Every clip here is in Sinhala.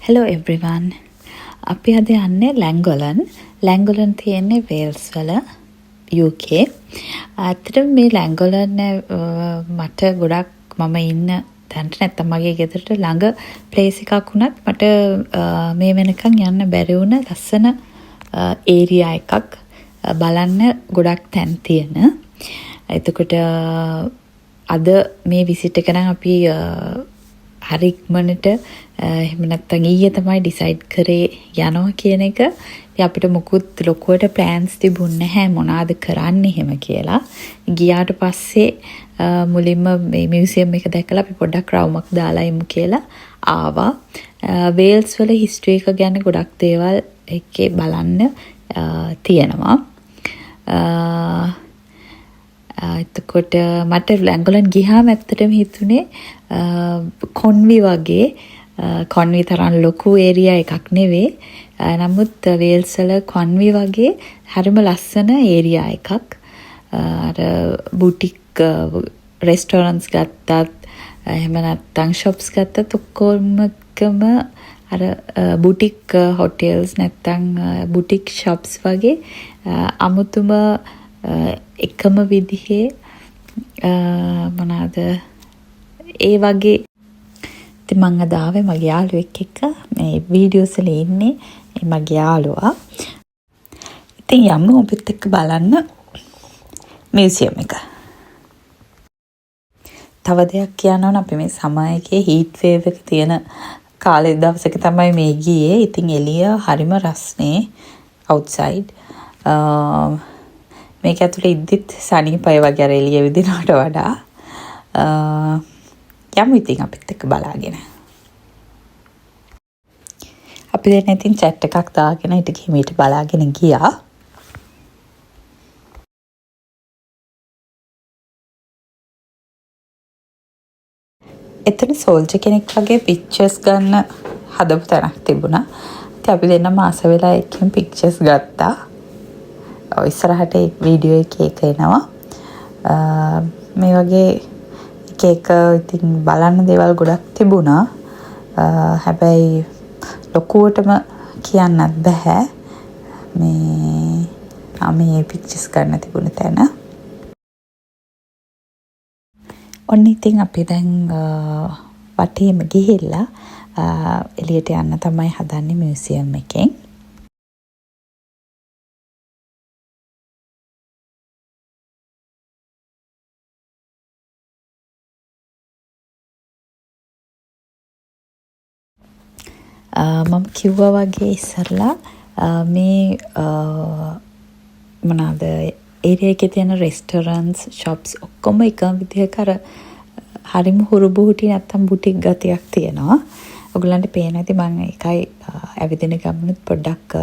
Hello everyone. අපි අද යන්නේ ලැංගොලන්. ලැංගොලන් තියෙන්නේ වේල්ස් වල UK. ඇත්තටම මේ ලැංගොලන් මට ගොඩක් මම ඉන්න තැනට නැත්තම් මගේ ගෙදරට ළඟ ප්ලේස් එකක් වුණත් මට මේ වෙනකන් යන්න බැරි වුණ ලස්සන ඒරියා එකක් බලන්න ගොඩක් තැන් තියෙන. එතකොට අද මේ විසිට් එක නම් අපි හරි ඉක්මනට එහෙම නැත්නම් ඊයේ තමයි ඩිසයිඩ් කරේ යනවා කියන එක. ඉතින් අපිට මොකුත් ලොකුවට ප්ලෑන්ස් තිබුණ නැහැ මොනවාද කරන්න එහෙම කියලා. ගියාට පස්සේ මුලින්ම මේ මියුසියම් එක දැකලා අපි පොඩ්ඩක් රවුමක් දාලා ඉමු කියලා ආවා. වේල්ස් වල හිස්ටරි එක ගැන ගොඩක් දේවල් එකේ බලන්න තියෙනවා. එතකොට මට ලැංගොලන් ගියාම ඇත්තටම හිතුනේ කොන්වි වගේ කොන්වි තරම් ලොකු ඒරියා එකක් නෙවෙයි. නමුත් වේල්ස් වල කොන්වි වගේ හරිම ලස්සන ඒරියා එකක්. අර බුටික් රෙස්ටෝරන්ට්ස් ගත්තත් එහෙම නැත්නම් ෂොප්ස් ගත්තත් ඔක්කොමකම අර බුටික් හොටෙල්ස් නැත්නම් බුටික් ෂොප්ස් වගේ අමුතුම එකම විදිහේ මොනවාද ඒ වගේ. ඉතින් මම අද ආවේ මගේ යාළුවෙක් එක්ක මේ වීඩියෝස් වල ඉන්නේ මගේ යාළුවා. ඉතින් යමු ඔබත් එක්ක බලන්න මියුසියම් එක. තව දෙයක් කියනවා නම් අපි මේ සමර් එකේ හීට් වේව් එක තියෙන කාලේ දවසක තමයි මේ ගියේ. ඉතින් එළිය හරිම රස්නේ අවුට්සයිඩ්. මේක ඇතුලේ ඉද්දිත් සනීපයි වගේ අර එළිය විදිනවට වඩා. යමු ඉතින් අපිත් එක්ක බලාගෙන. අපි දැන් ඉතින් chat එකක් දාගෙන ඊට ගිහින් බලාගෙන ගියා. එතන සෝල්ජර් කෙනෙක් වගේ පික්චර්ස් ගන්න හදපු තැනක් තිබුණා. ඉතින් අපි දෙන්නම ආස වෙලා එකකින් පික්චර්ස් ගත්තා. ඔය ඉස්සරහට වීඩියෝ එකේ එක එනවා. මේ වගේ එක ඉතින් බලන්න දේවල් ගොඩක් තිබුණා. හැබැයි ලොකුවටම කියන්නත් බෑ. මේ පික්චර්ස් ගන්න තිබුණ තැන. ඔන්න ඉතින් අපි දැන් වටේම ගිහිල්ලා එළියට යන්න තමයි හදන්නේ මියුසියම් එකෙන්. මම කිව්වා වගේ ඉස්සරලා මේ මොනවාද ඒරියා එකේ තියෙන රෙස්ටෝරන්ට්ස් ෂොප්ස් ඔක්කොම එකම විදිහක අර හරිම හුරුබුහුටි නැත්තම් බුටික් ගතියක් තියෙනවා. ඔයගලන්ට පේන ඇති මම ඒකයි ඇවිදින ගමනුත් පොඩ්ඩක්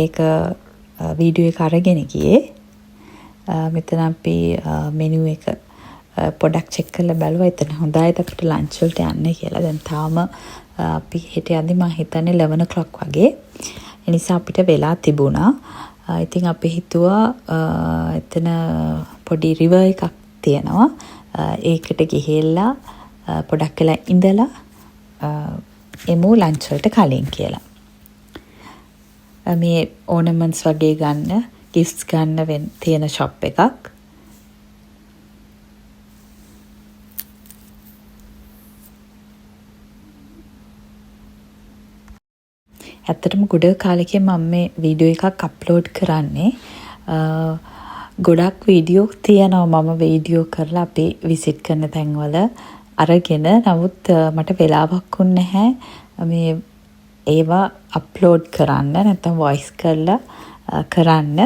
ඒක වීඩියෝ එක අරගෙන ගියේ. මෙතන අපි මෙනු එක පොඩ්ඩක් චෙක් කරලා බලුවා. එතන හොඳයි අපිට ලන්ච් වලට යන්න කියලා. දැන් තාම අපි හෙට යද්දි මම හිතන්නේ 11 o'clock වගේ. ඒ නිසා අපිට වෙලා තිබුණා. ඉතින් අපි හිතුවා එතන පොඩි රිවර් එකක් තියෙනවා. ඒකට ගිහිල්ලා පොඩක් වෙලා ඉඳලා එමු ලන්ච් වලට කලින් කියලා. මේ ඕනමන්ට්ස් වගේ ගන්න, ගිෆ්ට්ස් ගන්න තියෙන ෂොප් එකක්. ඇත්තටම ගොඩ කාලෙකින් මම මේ වීඩියෝ එකක් අප්ලෝඩ් කරන්නේ. ගොඩක් වීඩියෝ තියෙනවා මම වීඩියෝ කරලා අපි විසිට් කරන තැන්වල අරගෙන. නමුත් මට වෙලාවක් නැහැ මේ ඒවා අප්ලෝඩ් කරන්න නැත්නම් වොයිස් කරලා කරන්න.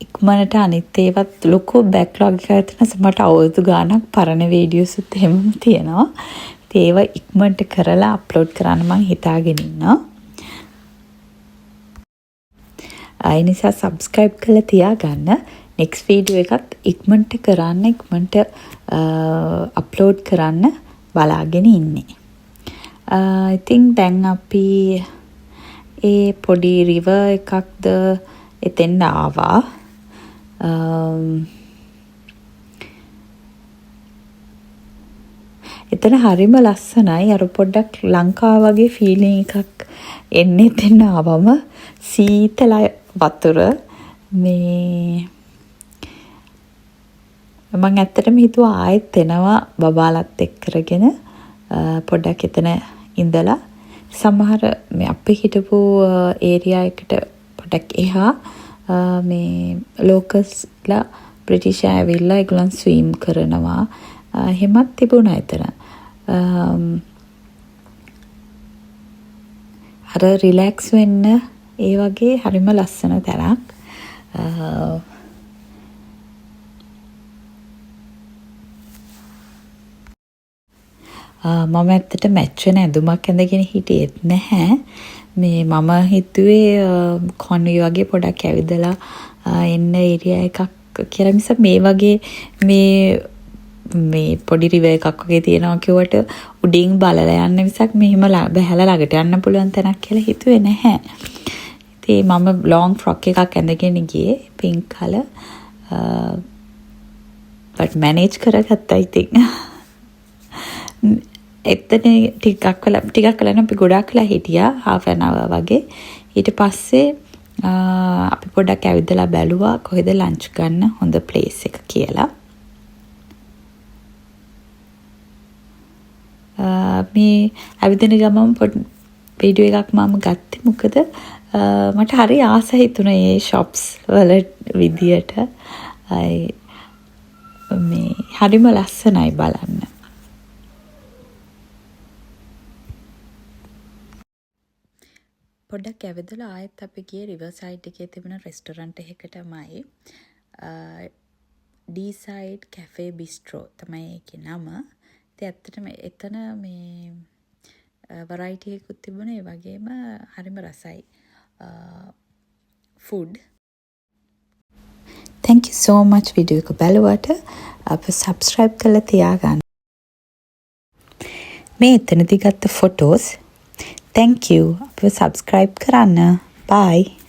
ඉක්මනට අනිත් ඒවත් ලොකු බෑක්ලොග් එකක් තියෙන මට අවුරුදු ගාණක් පරණ වීඩියෝස් උත් එහෙම තියෙනවා. ඒව ඉක්මනට කරලා අප්ලෝඩ් කරන්න මම හිතාගෙන ඉන්නවා. ඒ නිසා subscribe කරලා තියාගන්න. next video එකත් ඉක්මනට කරන්න ඉක්මනට අප්ලෝඩ් කරන්න බලාගෙන ඉන්නේ. ඉතින් දැන් අපි ඒ පොඩි river එකක්ද එතෙන් ආවා. එතන හරිම ලස්සනයි. අර පොඩ්ඩක් ලංකාව වගේ ෆීලිං එකක් එන්නේ එතන ආවම සීතල වතුර මේ මම ඇත්තටම හිතුවා ආයෙත් එනවා බබාලත් එක්ක කරගෙන පොඩ්ඩක් එතන ඉඳලා සමහර මේ අපි හිටපු ඒරියා එකට පොඩ්ඩක් එහා මේ ලෝකස්ලා බ්‍රිටිෂ් ඇවිල්ලා ඒගොල්ලන් ස්විම් කරනවා. එහෙමත් තිබුණා එතන. අර රිලැක්ස් වෙන්න ඒ වගේ හරිම ලස්සන තැනක්. මම ඇත්තට මැච් වෙන ඇඳුමක් ඇඳගෙන හිටියෙත් නැහැ. මේ මම හිතුවේ කොන්වි වගේ පොඩක් ඇවිදලා එන්න ඒරියා එකක් කියලා මිස මේ වගේ මේ පොඩි රිවර් එකක් වගේ තියෙනවා කිව්වට උඩින් බලලා යන්න මිසක් මෙහෙම බහැලා ළඟට යන්න පුළුවන් තැනක් කියලා හිතුවේ නැහැ. ඉතින් මම ලොන් ෆ්‍රොක් එකක් ඇඳගෙන ගියේ පින්ක් කලර්. but manage කරගත්තා ඉතින්. එතන ටිකක් වෙලා අපි ගොඩක් වෙලා හිටියා half an hour වගේ. ඊට පස්සේ අපි පොඩ්ඩක් ඇවිදලා බැලුවා කොහෙද ලන්ච් ගන්න හොඳ ප්ලේස් එක කියලා. මේ ඇවිදින ගමන් වීඩියෝ එකක් මම ගත්තේ මොකද මට හරි ආස හිතුණා මේ shops වල විදියට. මේ හරිම ලස්සනයි බලන්න. පොඩ්ඩක් ඇවිදලා ආයෙත් අපි ගියේ රිවර්සයිඩ් එකේ තිබුණ රෙස්ටොරන්ට් එකකටමයි. D-Side Cafe Bistro තමයි ඒකේ නම. ඉතින් ඇත්තටම එතන මේ variety එකකුත් තිබුණා. ඒ වගේම හරිම රසයි food. Thank you so much video එක බලුවට. අප subscribe කරලා තියාගන්න. මේ එතනදී ගත්ත photos. Thank you. අපිව subscribe කරන්න. Bye.